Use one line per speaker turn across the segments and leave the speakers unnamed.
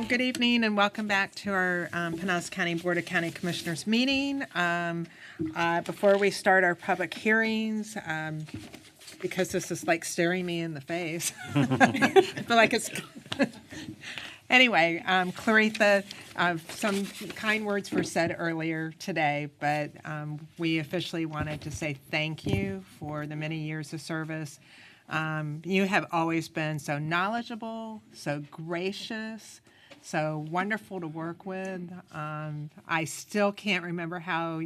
Good evening and welcome back to our Pinellas County Board of County Commissioners meeting. Before we start our public hearings, because this is like staring me in the face, I feel like it's... Anyway, Claritha, some kind words were said earlier today, but we officially wanted to say thank you for the many years of service. You have always been so knowledgeable, so gracious, so wonderful to work with. I still can't remember how...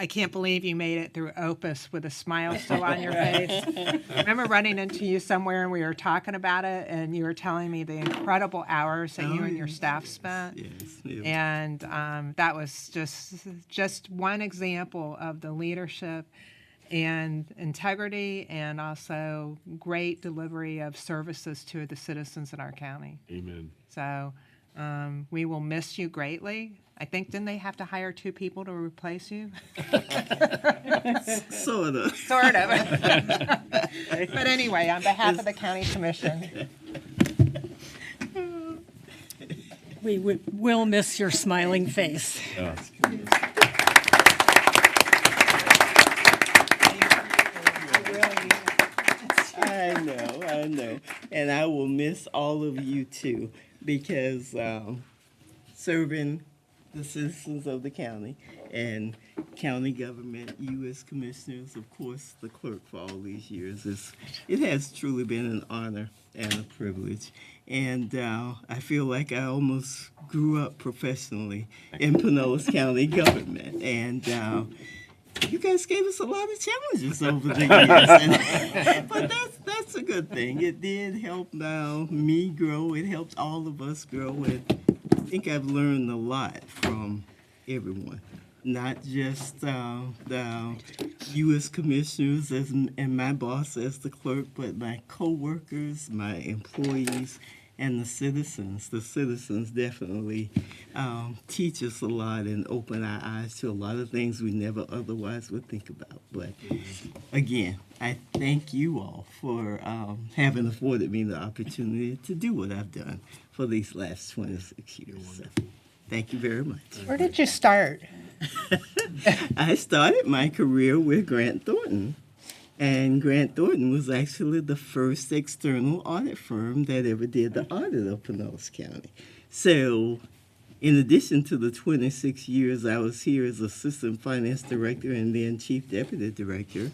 I can't believe you made it through Opus with a smile still on your face. I remember running into you somewhere and we were talking about it, and you were telling me the incredible hours that you and your staff spent.
Yes.
And that was just one example of the leadership and integrity and also great delivery of services to the citizens in our county.
Amen.
So we will miss you greatly. I think, didn't they have to hire 2 people to replace you?
Sort of.
Sort of. But anyway, on behalf of the county commission,
We will miss your smiling face.
I know. And I will miss all of you too, because serving the citizens of the county and county government, you as commissioners, of course, the clerk for all these years, it has truly been an honor and a privilege. And I feel like I almost grew up professionally in Pinellas County government. And you guys gave us a lot of challenges over the years. But that's a good thing. It did help me grow. It helped all of us grow. And I think I've learned a lot from everyone. Not just you as commissioners and my boss as the clerk, but my co-workers, my employees, and the citizens. The citizens definitely teach us a lot and open our eyes to a lot of things we never otherwise would think about. But again, I thank you all for having afforded me the opportunity to do what I've done for these last 26 years. So, thank you very much.
where did you start?
I started my career with Grant Thornton. And Grant Thornton was actually the first external audit firm that ever did the audit of Pinellas County. So in addition to the 26 years I was here as assistant finance director and then chief deputy director,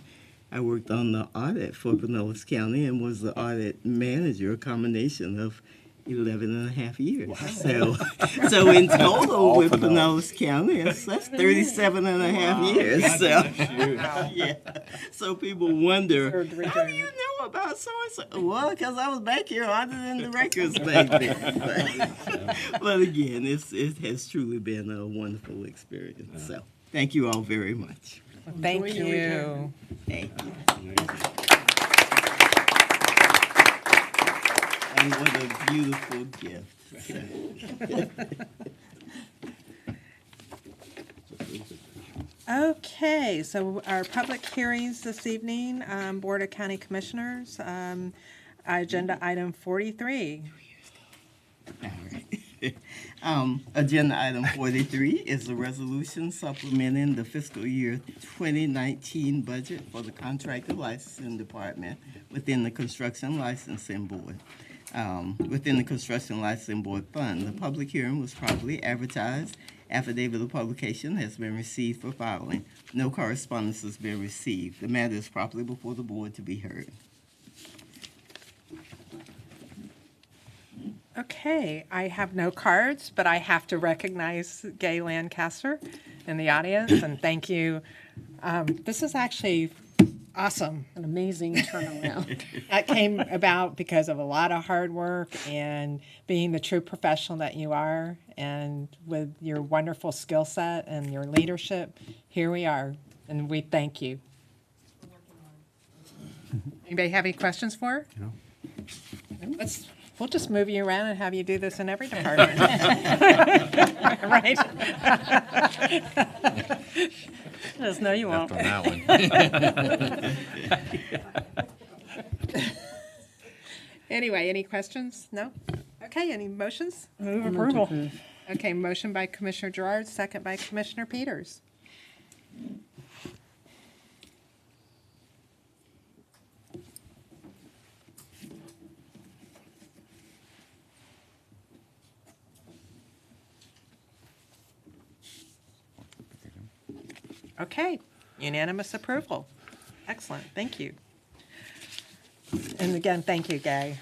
I worked on the audit for Pinellas County and was the audit manager, a combination of 11 and a half years. Wow. So in total with Pinellas County, that's 37 and a half years. So, yeah. So people wonder, how do you know about so-and-so? Well, because I was back here auditing the records back then. But again, it has truly been a wonderful experience. So thank you all very much.
Thank you.
Thank you. And what a beautiful gift.
Okay, so our public hearings this evening, Board of County Commissioners, agenda item 43.
All right. Agenda item 43 is a resolution supplementing the fiscal year 2019 budget for the contracted licensing department within the Construction Licensing Board. Within the Construction Licensing Board fund. The public hearing was properly advertised. Affidavit of publication has been received for filing. No correspondence has been received. The matter is properly before the board to be heard.
Okay, I have no cards, but I have to recognize Gay Lancaster in the audience, and thank you. This is actually awesome.
An amazing turnaround.
That came about because of a lot of hard work and being the true professional that you are, and with your wonderful skill set and your leadership, here we are, and we thank you. Anybody have any questions for her?
No.
We'll just move you around and have you do this in every department. Right?
Just no, you won't.
On that one.
Anyway, any questions? No? Okay, any motions?
Move approval.
Okay, motion by Commissioner Gerard, second by Commissioner Peters. Okay, unanimous approval. Excellent, thank you. And again, thank you, Gay.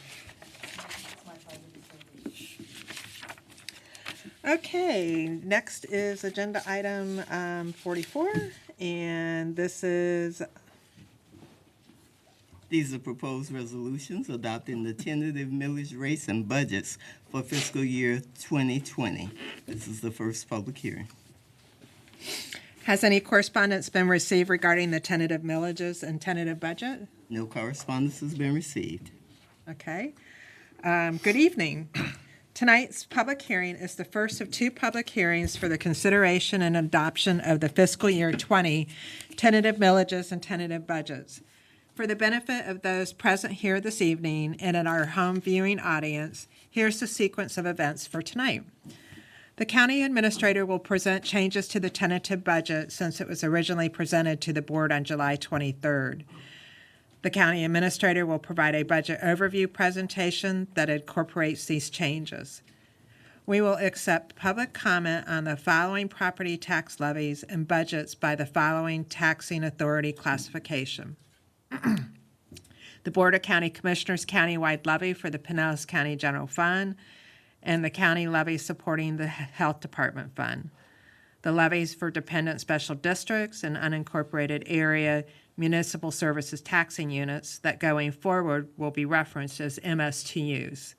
Okay, next is agenda item 44, and this is,
These are proposed resolutions adopting the tentative millage rates and budgets for fiscal year 2020. This is the first public hearing.
has any correspondence been received regarding the tentative millages and tentative budget?
No correspondence has been received.
Okay. Good evening. Tonight's public hearing is the first of two public hearings for the consideration and adoption of the fiscal year 20 tentative millages and tentative budgets. For the benefit of those present here this evening and in our home viewing audience, here's the sequence of events for tonight. The county administrator will present changes to the tentative budget since it was originally presented to the board on July 23rd. The county administrator will provide a budget overview presentation that incorporates these changes. We will accept public comment on the following property tax levies and budgets by the following taxing authority classification. The Board of County Commissioners countywide levy for the Pinellas County General Fund and the county levy supporting the Health Department Fund. The levies for dependent special districts and unincorporated area municipal services taxing units that going forward will be referenced as MSTUs.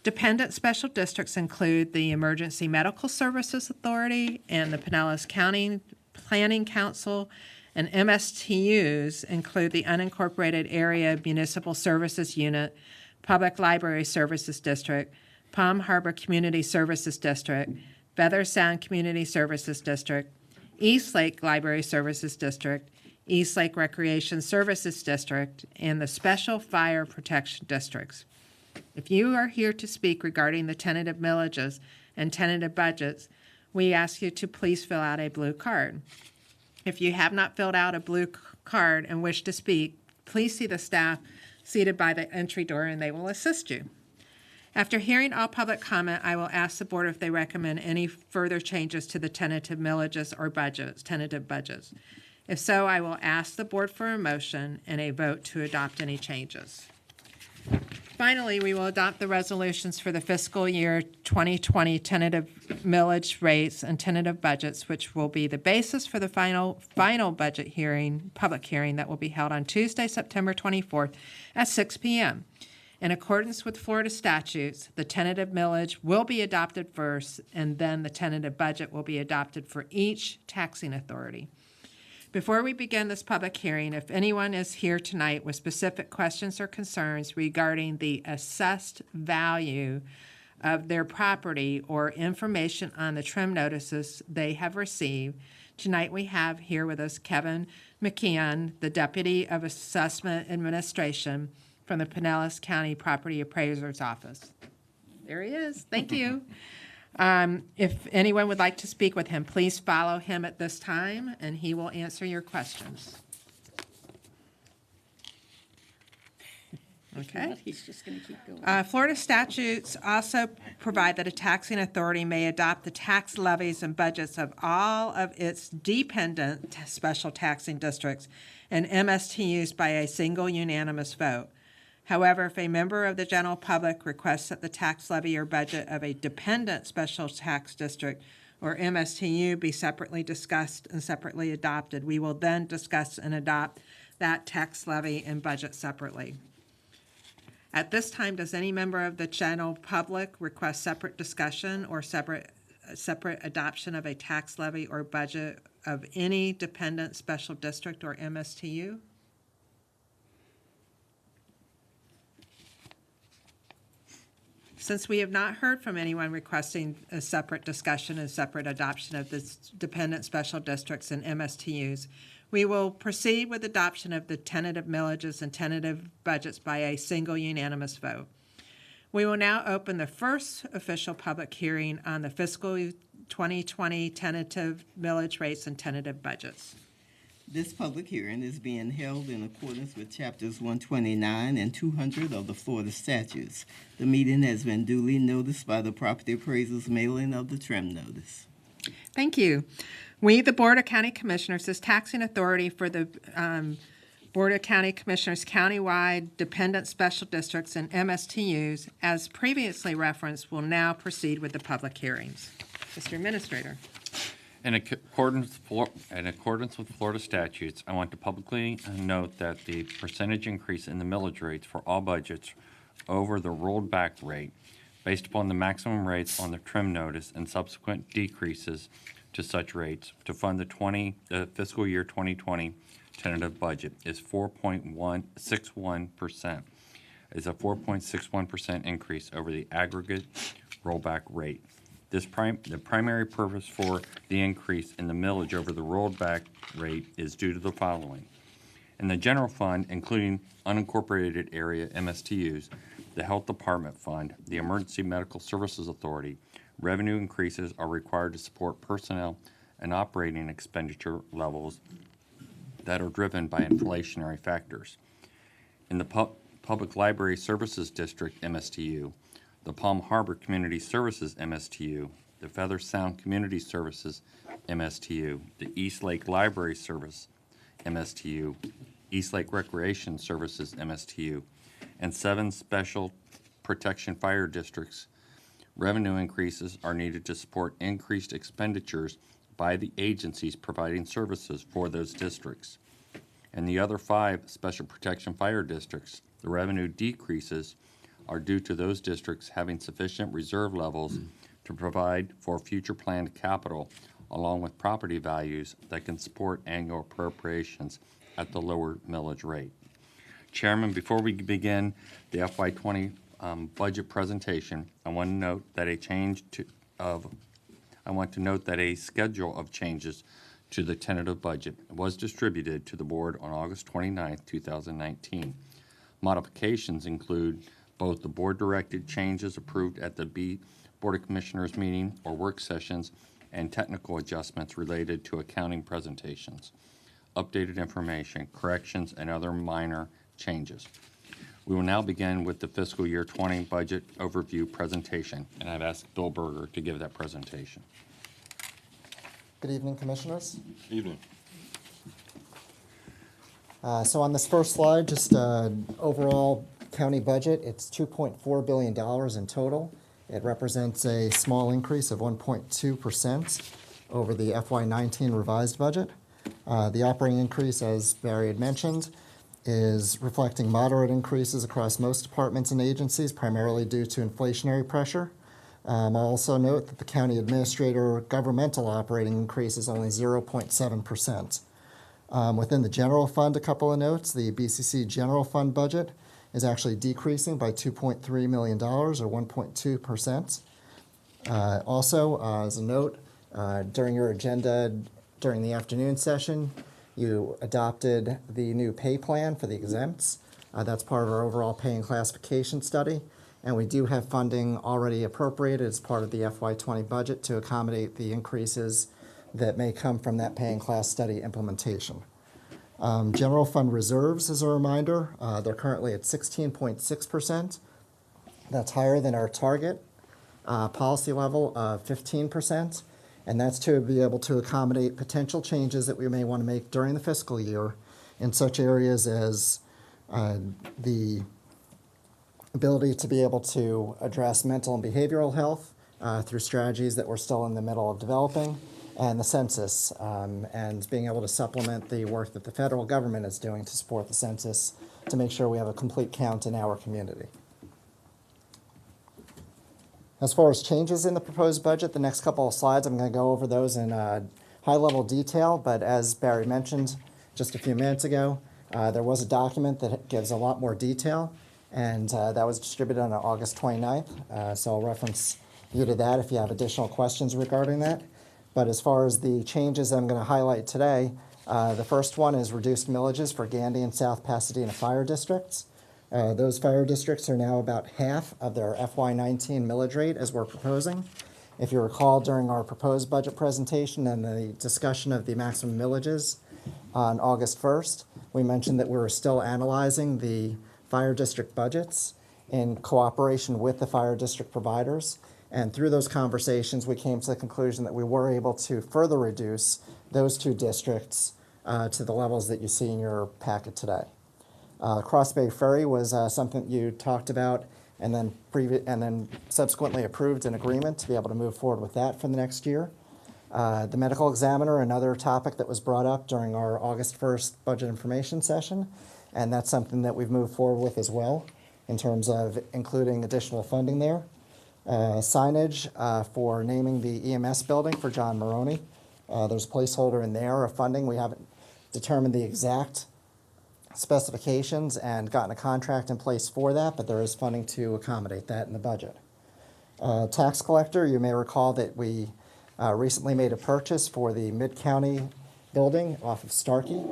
Dependent special districts include the Emergency Medical Services Authority and the Pinellas County Planning Council, and MSTUs include the Unincorporated Area Municipal Services Unit, Public Library Services District, Palm Harbor Community Services District, Feather Sound Community Services District, East Lake Library Services District, East Lake Recreation Services District, and the Special Fire Protection Districts. If you are here to speak regarding the tentative millages and tentative budgets, we ask you to please fill out a blue card. If you have not filled out a blue card and wish to speak, please see the staff seated by the entry door and they will assist you. After hearing all public comment, I will ask the board if they recommend any further changes to the tentative millages or budgets, tentative budgets. If so, I will ask the board for a motion and a vote to adopt any changes. Finally, we will adopt the resolutions for the fiscal year 2020 tentative millage rates and tentative budgets, which will be the basis for the final budget hearing, public hearing that will be held on Tuesday, September 24th at 6 p.m. In accordance with Florida statutes, the tentative millage will be adopted first, and then the tentative budget will be adopted for each taxing authority. Before we begin this public hearing, if anyone is here tonight with specific questions or concerns regarding the assessed value of their property or information on the trim notices they have received, tonight we have here with us Kevin McKeon, the Deputy of Assessment Administration from the Pinellas County Property Appraiser's Office. There he is. Thank you. If anyone would like to speak with him, please follow him at this time, and he will answer your questions. Okay.
He's just going to keep going.
Florida statutes also provide that a taxing authority may adopt the tax levies and budgets of all of its dependent special taxing districts and MSTUs by a single unanimous vote. However, if a member of the general public requests that the tax levy or budget of a dependent special tax district or MSTU be separately discussed and separately adopted, we will then discuss and adopt that tax levy and budget separately. At this time, does any member of the general public request separate discussion or separate adoption of a tax levy or budget of any dependent special district or MSTU? Since we have not heard from anyone requesting a separate discussion and separate adoption of the dependent special districts and MSTUs, we will proceed with adoption of the tentative millages and tentative budgets by a single unanimous vote. We will now open the first official public hearing on the fiscal 2020 tentative millage rates and tentative budgets.
This public hearing is being held in accordance with Chapters 129 and 200 of the Florida statutes. The meeting has been duly noticed by the property appraiser's mailing of the trim notice.
Thank you. We, the Board of County Commissioners, as taxing authority for the Board of County Commissioners countywide dependent special districts and MSTUs, as previously referenced, will now proceed with the public hearings. Mr. Administrator.
In accordance with Florida statutes, I want to publicly note that the percentage increase in the millage rates for all budgets over the rolled back rate, based upon the maximum rates on the trim notice and subsequent decreases to such rates to fund the fiscal year 2020 tentative budget, is 4.61%. Is a 4.61% increase over the aggregate rollback rate. The primary purpose for the increase in the millage over the rolled back rate is due to the following. In the general fund, including unincorporated area MSTUs, the Health Department Fund, the Emergency Medical Services Authority, revenue increases are required to support personnel and operating expenditure levels that are driven by inflationary factors. In the Public Library Services District MSTU, the Palm Harbor Community Services MSTU, the Feather Sound Community Services MSTU, the East Lake Library Service MSTU, East Lake Recreation Services MSTU, and 7 special protection fire districts. Revenue increases are needed to support increased expenditures by the agencies providing services for those districts. In the other 5 special protection fire districts, the revenue decreases are due to those districts having sufficient reserve levels to provide for future planned capital, along with property values that can support annual appropriations at the lower millage rate. Chairman, before we begin the FY20 budget presentation, I want to note that a schedule of changes to the tentative budget was distributed to the board on August 29, 2019. Modifications include both the board-directed changes approved at the Board of Commissioners meeting or work sessions and technical adjustments related to accounting presentations, updated information, corrections, and other minor changes. We will now begin with the fiscal year 20 budget overview presentation, and I've asked Bill Berger to give that presentation.
Good evening, Commissioners.
Evening.
So on this first slide, just overall county budget, it's $2.4 billion in total. It represents a small increase of 1.2% over the FY19 revised budget. The operating increase, as Barry had mentioned, is reflecting moderate increases across most departments and agencies, primarily due to inflationary pressure. I'll also note that the county administrator governmental operating increase is only 0.7%. Within the general fund, a couple of notes. The BCC general fund budget is actually decreasing by $2.3 million, or 1.2%. Also, as a note, during your agenda during the afternoon session, you adopted the new pay plan for the exempts. That's part of our overall pay and classification study. And we do have funding already appropriated as part of the FY20 budget to accommodate the increases that may come from that pay and class study implementation. General fund reserves, as a reminder, they're currently at 16.6%. That's higher than our target policy level of 15%. And that's to be able to accommodate potential changes that we may want to make during the fiscal year in such areas as the ability to be able to address mental and behavioral health through strategies that we're still in the middle of developing, and the census, and being able to supplement the work that the federal government is doing to support the census to make sure we have a complete count in our community. As far as changes in the proposed budget, the next couple of slides, I'm going to go over those in high-level detail, but as Barry mentioned just a few minutes ago, there was a document that gives a lot more detail, and that was distributed on August 29th, so I'll reference you to that if you have additional questions regarding that. But as far as the changes I'm going to highlight today, the first one is reduced millages for Gandy and South Pasadena fire districts. Those fire districts are now about half of their FY19 millage rate as we're proposing. If you recall, during our proposed budget presentation and the discussion of the maximum millages on August 1st, we mentioned that we were still analyzing the fire district budgets in cooperation with the fire district providers. And through those conversations, we came to the conclusion that we were able to further reduce those two districts to the levels that you see in your packet today. Cross Bay Ferry was something you talked about and then subsequently approved an agreement to be able to move forward with that for the next year. The medical examiner, another topic that was brought up during our August 1st budget information session, and that's something that we've moved forward with as well in terms of including additional funding there. Signage for naming the EMS building for John Maroney. There's a placeholder in there of funding. We haven't determined the exact specifications and gotten a contract in place for that, but there is funding to accommodate that in the budget. Tax collector, you may recall that we recently made a purchase for the Mid-County building off of Starkey,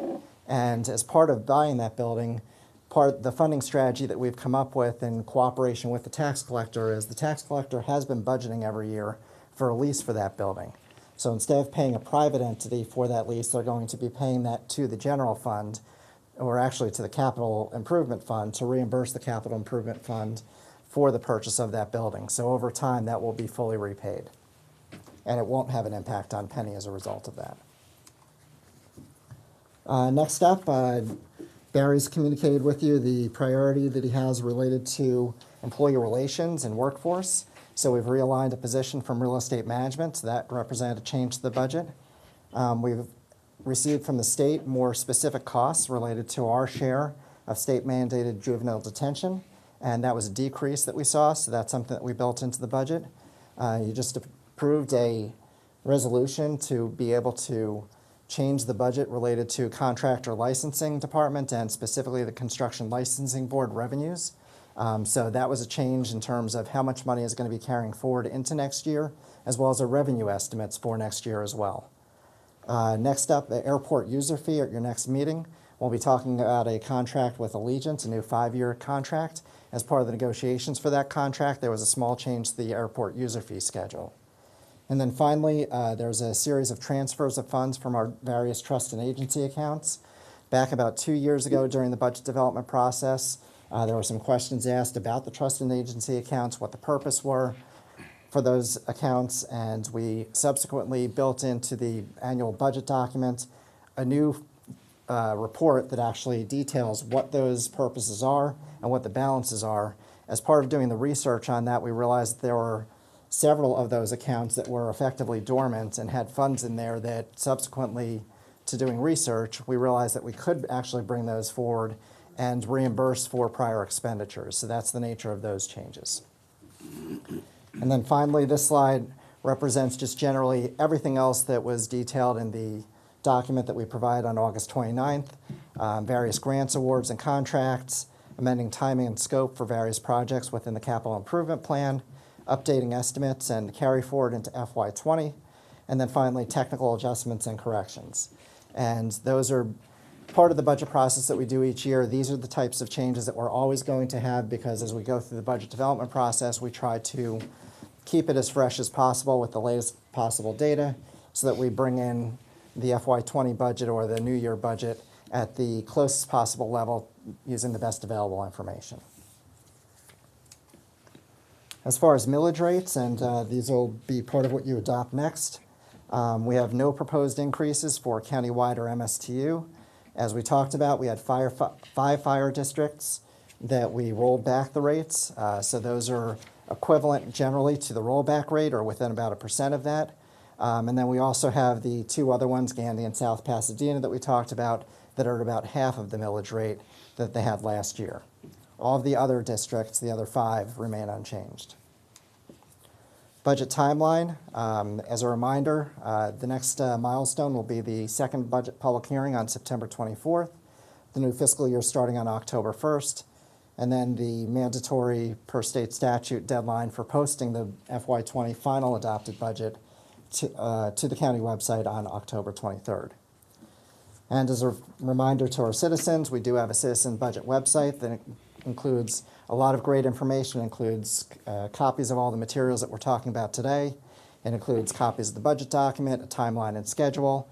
and as part of buying that building, the funding strategy that we've come up with in cooperation with the tax collector is the tax collector has been budgeting every year for a lease for that building. So instead of paying a private entity for that lease, they're going to be paying that to the general fund, or actually to the capital improvement fund, to reimburse the capital improvement fund for the purchase of that building. So over time, that will be fully repaid. And it won't have an impact on Penny as a result of that. Next up, Barry's communicated with you the priority that he has related to employee relations and workforce. So we've realigned a position from real estate management. So that represented a change to the budget. We've received from the state more specific costs related to our share of state-mandated juvenile detention, and that was a decrease that we saw, so that's something that we built into the budget. You just approved a resolution to be able to change the budget related to contractor licensing department and specifically the construction licensing board revenues. So that was a change in terms of how much money is going to be carrying forward into next year, as well as the revenue estimates for next year as well. Next up, the airport user fee at your next meeting. We'll be talking about a contract with Allegiant, a new 5-year contract. As part of the negotiations for that contract, there was a small change to the airport user fee schedule. And then finally, there's a series of transfers of funds from our various trust and agency accounts. Back about 2 years ago during the budget development process, there were some questions asked about the trust and agency accounts, what the purpose were for those accounts, and we subsequently built into the annual budget document a new report that actually details what those purposes are and what the balances are. As part of doing the research on that, we realized there were several of those accounts that were effectively dormant and had funds in there that subsequently to doing research, we realized that we could actually bring those forward and reimburse for prior expenditures. So that's the nature of those changes. And then finally, this slide represents just generally everything else that was detailed in the document that we provided on August 29th, various grants, awards, and contracts, amending timing and scope for various projects within the capital improvement plan, updating estimates and carry forward into FY20, and then finally technical adjustments and corrections. And those are part of the budget process that we do each year. These are the types of changes that we're always going to have because as we go through the budget development process, we try to keep it as fresh as possible with the latest possible data so that we bring in the FY20 budget or the new year budget at the closest possible level using the best available information. As far as millage rates, and these will be part of what you adopt next, we have no proposed increases for countywide or MSTU. As we talked about, we had 5 fire districts that we rolled back the rates. So those are equivalent generally to the rollback rate or within about 1% of that. And then we also have the 2 other ones, Gandy and South Pasadena, that we talked about that are at about half of the millage rate that they had last year. All of the other districts, the other 5, remain unchanged. Budget timeline, as a reminder, the next milestone will be the second budget public hearing on September 24th, the new fiscal year starting on October 1st, and then the mandatory per state statute deadline for posting the FY20 final adopted budget to the county website on October 23rd. And as a reminder to our citizens, we do have a citizen budget website that includes a lot of great information. It includes copies of all the materials that we're talking about today. It includes copies of the budget document, a timeline and schedule,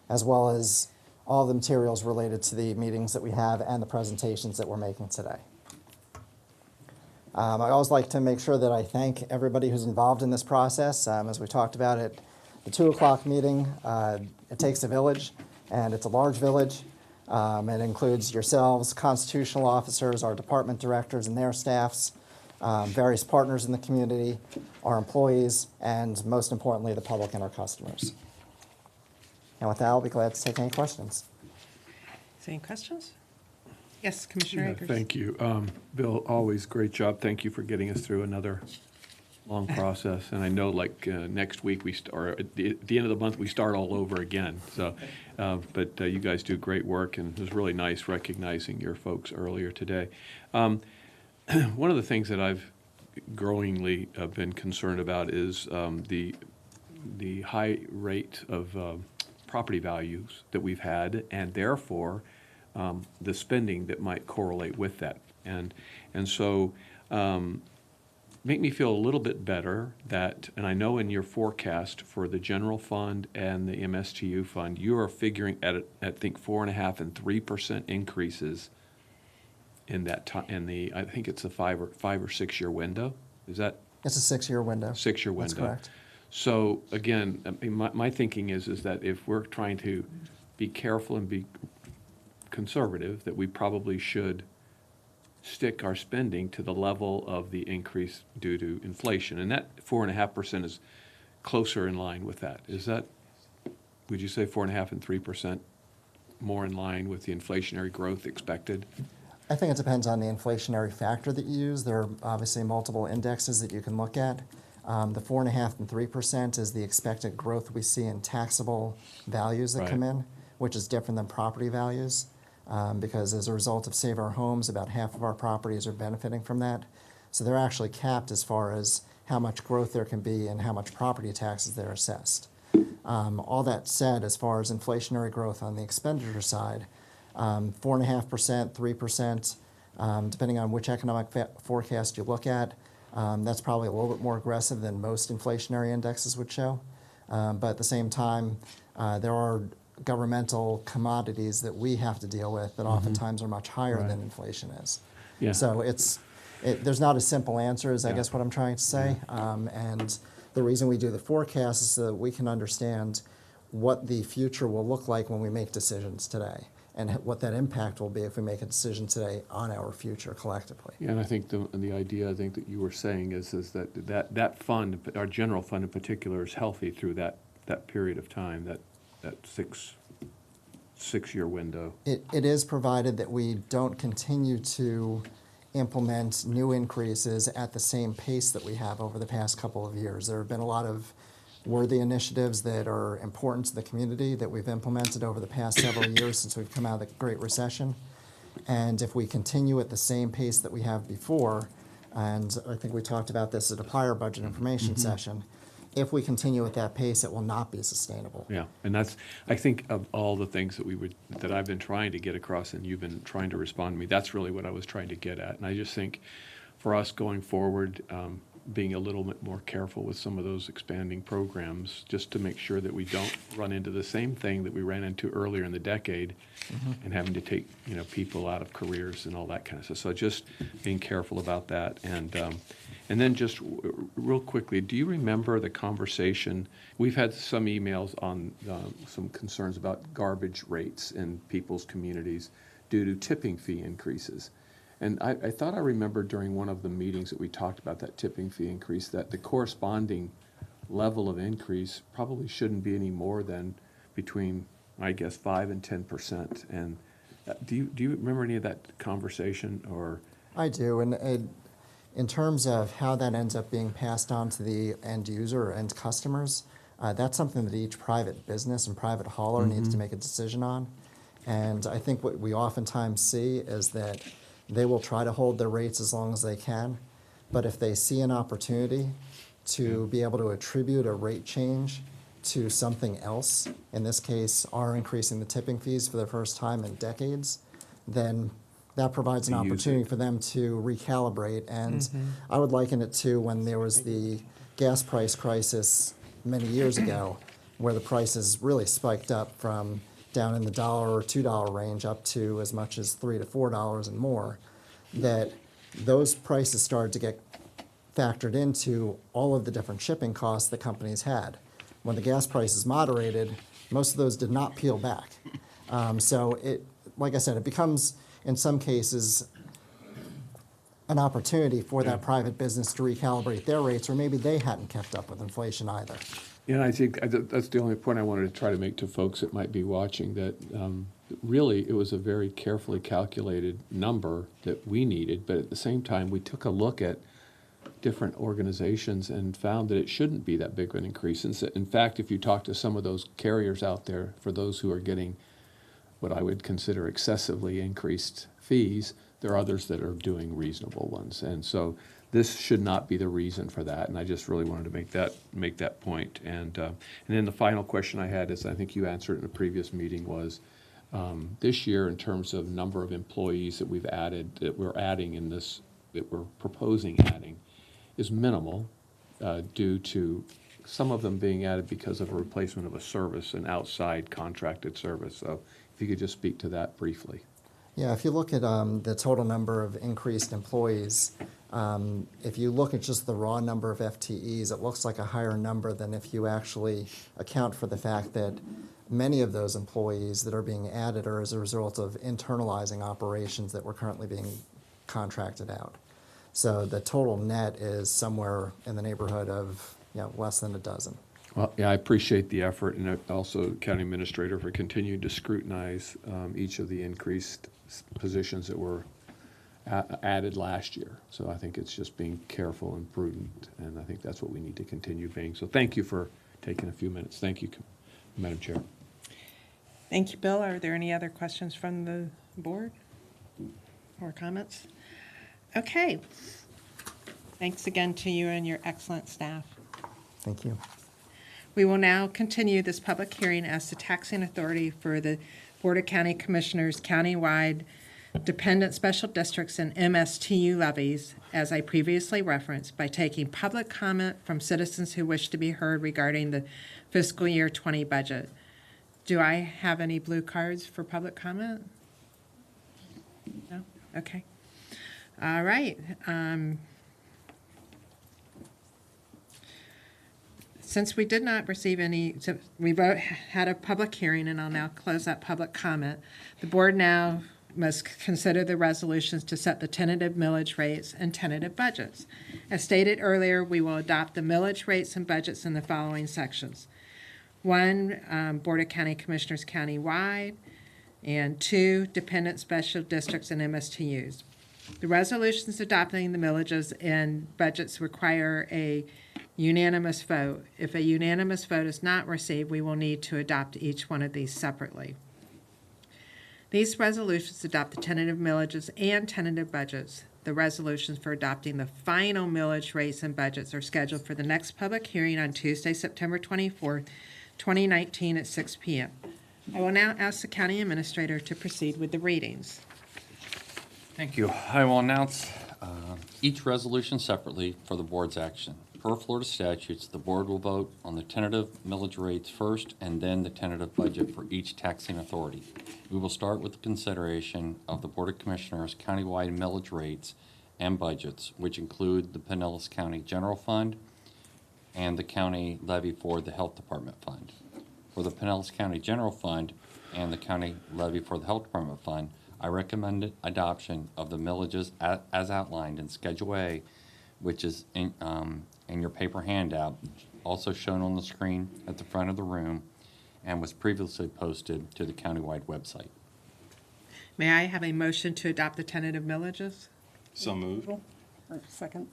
as well as all the materials related to the meetings that we have and the presentations that we're making today. I always like to make sure that I thank everybody who's involved in this process. As we talked about at the 2 o'clock meeting, it takes a village, and it's a large village. It includes yourselves, constitutional officers, our department directors and their staffs, various partners in the community, our employees, and most importantly, the public and our customers. And with that, I'll be glad to take any questions.
Any questions? Yes, Commissioner
Yeah,
Akers.
thank you. Bill, always great job. Thank you for getting us through another long process. And I know like next week or at the end of the month, we start all over again. So, but you guys do great work, and it was really nice recognizing your folks earlier today. One of the things that I've growingly been concerned about is the high rate of property values that we've had, and therefore the spending that might correlate with that. And so make me feel a little bit better that, and I know in your forecast for the general fund and the MSTU fund, you are figuring at I think 4.5% and 3% increases in that time, I think it's a 5 or 6 year window. Is that
It's a 6-year window.
6-year window?
That's correct.
So again, I mean, my thinking is that if we're trying to be careful and be conservative, that we probably should stick our spending to the level of the increase due to inflation. And that 4.5% is closer in line with that. Is that, would you say 4.5% and 3% more in line with the inflationary growth expected?
I think it depends on the inflationary factor that you use. There are obviously multiple indexes that you can look at. The 4.5% and 3% is the expected growth we see in taxable values that come in, which is different than property values. Because as a result of Save Our Homes, about half of our properties are benefiting from that. So they're actually capped as far as how much growth there can be and how much property taxes they're assessed. All that said, as far as inflationary growth on the expenditure side, 4.5%, 3%, depending on which economic forecast you look at, that's probably a little bit more aggressive than most inflationary indexes would show. But at the same time, there are governmental commodities that we have to deal with that oftentimes are much higher than inflation is.
Yeah.
So there's not a simple answer is I guess what I'm trying to say. And the reason we do the forecast is so that we can understand what the future will look like when we make decisions today and what that impact will be if we make a decision today on our future collectively.
Yeah, and I think the idea I think that you were saying is that fund, our general fund in particular, is healthy through that period of time, that 6-year window.
It is provided that we don't continue to implement new increases at the same pace that we have over the past couple of years. There have been a lot of worthy initiatives that are important to the community that we've implemented over the past several years since we've come out of the Great Recession. And if we continue at the same pace that we have before, and I think we talked about this at a prior budget information session, if we continue at that pace, it will not be sustainable.
Yeah, and that's, I think of all the things that I've been trying to get across and you've been trying to respond to me, that's really what I was trying to get at. And I just think for us going forward, being a little bit more careful with some of those expanding programs, just to make sure that we don't run into the same thing that we ran into earlier in the decade and having to take, people out of careers and all that kind of stuff. So just being careful about that. And then just real quickly, do you remember the conversation? We've had some emails on some concerns about garbage rates in people's communities due to tipping fee increases. And I thought I remembered during one of the meetings that we talked about that tipping fee increase, that the corresponding level of increase probably shouldn't be any more than between, I guess, 5 and 10%. And do you remember any of that conversation? Or
I do, and in terms of how that ends up being passed on to the end user or end customers, that's something that each private business and private hauler needs to make a decision on. And I think what we oftentimes see is that they will try to hold their rates as long as they can, but if they see an opportunity to be able to attribute a rate change to something else, in this case, are increasing the tipping fees for the first time in decades, then that provides an
To use
opportunity
it.
for them to recalibrate. And I would liken it to when there was the gas price crisis many years ago, where the prices really spiked up from down in the $1 or $2 range up to as much as $3 to $4 and more, that those prices started to get factored into all of the different shipping costs that companies had. When the gas prices moderated, most of those did not peel back. So it, like I said, it becomes, in some cases, an opportunity for that private business to recalibrate their rates, or maybe they hadn't kept up with inflation either.
Yeah, I think that's the only point I wanted to try to make to folks that might be watching, that really it was a very carefully calculated number that we needed, but at the same time, we took a look at different organizations and found that it shouldn't be that big of an increase. In fact, if you talk to some of those carriers out there, for those who are getting what I would consider excessively increased fees, there are others that are doing reasonable ones. And so this should not be the reason for that, and I just really wanted to make that point. And then the final question I had is, I think you answered it in a previous meeting, was this year, in terms of number of employees that we've added, that we're adding in this, that we're proposing adding, is minimal due to some of them being added because of a replacement of a service, an outside contracted service. So if you could just speak to that briefly.
Yeah, if you look at the total number of increased employees, if you look at just the raw number of FTEs, it looks like a higher number than if you actually account for the fact that many of those employees that are being added are as a result of internalizing operations that were currently being contracted out. So the total net is somewhere in the neighborhood of less than a dozen.
Well, yeah, I appreciate the effort, and also County Administrator for continuing to scrutinize each of the increased positions that were added last year. So I think it's just being careful and prudent, and I think that's what we need to continue being. So thank you for taking a few minutes. Thank you, Madam Chair.
Thank you, Bill. Are there any other questions from the board or comments? Okay. Thanks again to you and your excellent staff.
Thank you.
We will now continue this public hearing as the taxing authority for the Board of County Commissioners countywide dependent special districts and MSTU levies, as I previously referenced, by taking public comment from citizens who wish to be heard regarding the fiscal year 20 budget. Do I have any blue cards for public comment? No? Okay. All right. Since we did not receive any, so we had a public hearing, and I'll now close that public comment. The board now must consider the resolutions to set the tentative millage rates and tentative budgets. As stated earlier, we will adopt the millage rates and budgets in the following sections. 1, Board of County Commissioners countywide, and 2, dependent special districts and MSTUs. The resolutions adopting the millages and budgets require a unanimous vote. If a unanimous vote is not received, we will need to adopt each one of these separately. These resolutions adopt the tentative millages and tentative budgets. The resolutions for adopting the final millage rates and budgets are scheduled for the next public hearing on Tuesday, September 24th, 2019 at 6 p.m. I will now ask the county administrator to proceed with the readings.
Thank you. I will announce each resolution separately for the board's action. Per Florida statutes, the board will vote on the tentative millage rates first and then the tentative budget for each taxing authority. We will start with the consideration of the Board of Commissioners countywide millage rates and budgets, which include the Pinellas County General Fund and the county levy for the Health Department Fund. For the Pinellas County General Fund and the county levy for the Health Department Fund, I recommend adoption of the millages as outlined in Schedule A, which is in your paper handout, also shown on the screen at the front of the room, and was previously posted to the countywide website.
May I have a motion to adopt the tentative millages?
So moved.
Or second.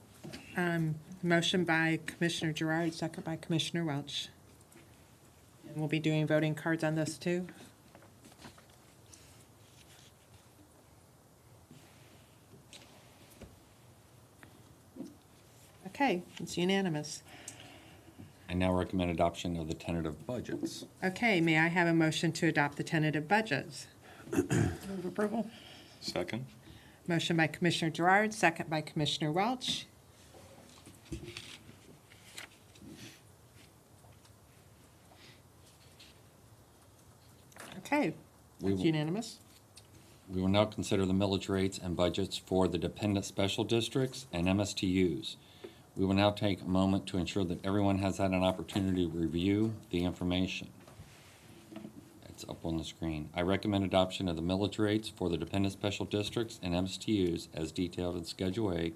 Motion by Commissioner Gerard, second by Commissioner Welch. And we'll be doing voting cards on this too. Okay, it's unanimous.
I now recommend adoption of the tentative budgets.
Okay, may I have a motion to adopt the tentative budgets?
Move approval.
Second.
Motion by Commissioner Gerard, second by Commissioner Welch. Okay,
We
that's
will-
unanimous.
We will now consider the millage rates and budgets for the dependent special districts and MSTUs. We will now take a moment to ensure that everyone has had an opportunity to review the information. It's up on the screen. I recommend adoption of the millage rates for the dependent special districts and MSTUs as detailed in Schedule A,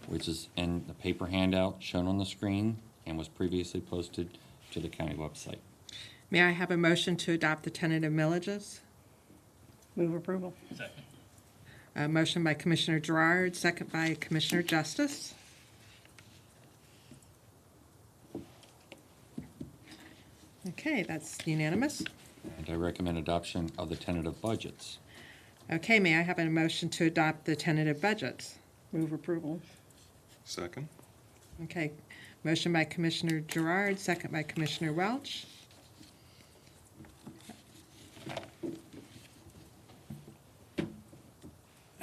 which is in the paper handout shown on the screen and was previously posted to the county website.
May I have a motion to adopt the tentative millages?
Move approval.
A motion by Commissioner Gerard, second by Commissioner Justice. Okay, that's unanimous.
And I recommend adoption of the tentative budgets.
Okay, may I have a motion to adopt the tentative budgets?
Move approval.
Second.
Okay, motion by Commissioner Gerard, second by Commissioner Welch.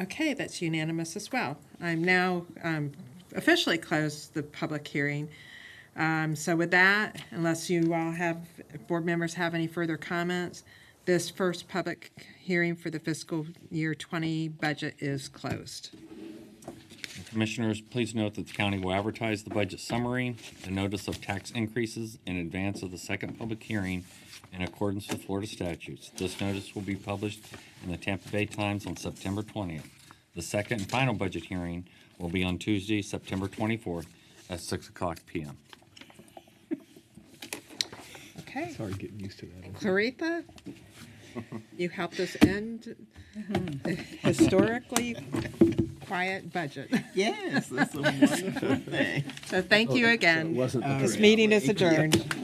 Okay, that's unanimous as well. I'm now officially closed the public hearing. So with that, unless you all have, if board members have any further comments, this first public hearing for the fiscal year 20 budget is closed.
Commissioners, please note that the county will advertise the budget summary, the notice of tax increases in advance of the second public hearing in accordance with Florida statutes. This notice will be published in the Tampa Bay Times on September 20th. The second and final budget hearing will be on Tuesday, September 24th at 6:00 p.m.
Okay.
Sorry, getting used to that.
Claretha, you helped us end a historically quiet budget.
Yes, that's a wonderful thing.
So thank you again.
wasn't the
This
All right.
meeting is adjourned.